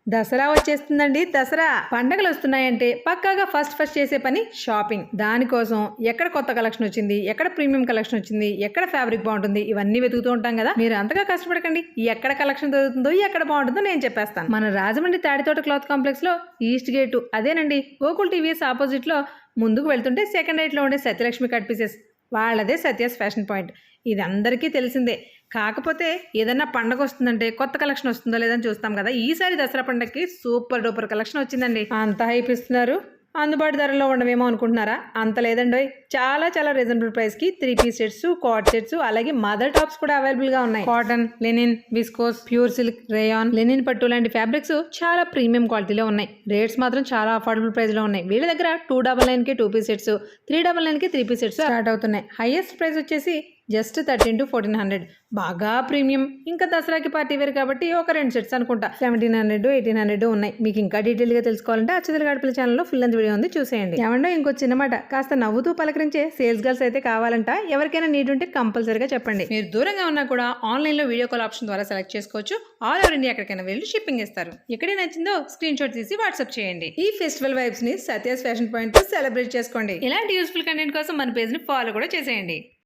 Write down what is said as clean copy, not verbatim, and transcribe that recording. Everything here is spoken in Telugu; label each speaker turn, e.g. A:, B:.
A: దసరా వచ్చేస్తుందండి. దసరా పండగలు వస్తున్నాయంటే పక్కాగా ఫస్ట్ చేసే పని షాపింగ్. దానికోసం ఎక్కడ కొత్త కలెక్షన్ వచ్చింది, ఎక్కడ ప్రీమియం కలెక్షన్ వచ్చింది, ఎక్కడ ఫ్యాబ్రిక్ బాగుంటుంది, ఇవన్నీ వెతుకుతూ ఉంటాం కదా. మీరు అంతగా కష్టపడకండి. ఎక్కడ కలెక్షన్ దొరుకుతుందో, ఎక్కడ బాగుంటుందో నేను చెప్పేస్తాను. మన రాజమండ్రి తాడితోట క్లాత్ కాంప్లెక్స్ లో ఈస్ట్ గేటు అదేనండి, గోకుల్ టీవీఎస్ ఆపోజిట్ లో ముందుకు వెళ్తుంటే సెకండ్ రైట్ లో ఉండే సత్యలక్ష్మి కట్ పీసెస్, వాళ్ళదే సత్యాస్ ఫ్యాషన్ పాయింట్. ఇది అందరికీ తెలిసిందే. కాకపోతే ఏదన్నా పండగ వస్తుందంటే కొత్త కలెక్షన్ వస్తుందో లేదని చూస్తాం కదా. ఈసారి దసరా పండగకి సూపర్ డూపర్ కలెక్షన్ వచ్చిందండి. అంత హైప్ ఇస్తున్నారు, అందుబాటు ధరలో ఉండవేమో అనుకుంటున్నారా? అంత లేదండి. చాలా చాలా రీజనబుల్ ప్రైస్ కి 3 పీస్ సెట్స్, కార్డ్ సెట్స్, అలాగే మదర్ టాప్స్ కూడా అవైలబుల్ గా ఉన్నాయి. Cotton, linen, viscose, pure silk, rayon, linen పట్టు లాంటి ఫ్యాబ్రిక్స్ చాలా ప్రీమియం క్వాలిటీలో ఉన్నాయి. రేట్స్ మాత్రం చాలా అఫోర్డబుల్ ప్రైస్ లో ఉన్నాయి. వీళ్ళ దగ్గర 299 కి 2 పీస్ సెట్స్, 399 కి 3 పీస్ సెట్స్ స్టార్ట్ అవుతున్నాయి. హైయెస్ట్ ప్రైస్ వచ్చేసి జస్ట్ 13 to 1400. బాగా ప్రీమియం. ఇంకా దసరాకి పార్టీ వేర్ కాబట్టి ఒక 2 సెట్స్ అనుకుంటా 1700, 1800 ఉన్నాయి. మీకు ఇంకా డీటెయిల్ గా తెలుసుకోవాలంటే అచ్చదల గడపల ఛానల్లో ఫుల్ లెంత్ వీడియో ఉంది, చూసేయండి. ఏమండో ఇంకో చిన్న మాట, కాస్త నవ్వుతూ పలకరించే సేల్స్ గర్ల్స్ అయితే కావాలంట. ఎవరికైనా నీడ్ ఉంటే కంపల్సరీగా చెప్పండి. మీరు దూరంగా ఉన్నా కూడా ఆన్లైన్ లో వీడియో కాల్ ఆప్షన్ ద్వారా సెలెక్ట్ చేసుకోవచ్చు. ఆల్ ఓవర్ ఇండియా ఎక్కడికైనా వెళ్ళి షిప్పింగ్ ఇస్తారు. ఎక్కడే నచ్చిందో స్క్రీన్ షాట్ తీసి వాట్సాప్ చేయండి. ఈ ఫెస్టివల్ వైబ్స్ ని సత్యాస్ ఫ్యాషన్ పాయింట్ తో సెలబ్రేట్ చేసుకోండి. ఇలాంటి యూస్ఫుల్ కంటెంట్ కోసం మన పేజ్ ని ఫాలో కూడా చేసేయండి.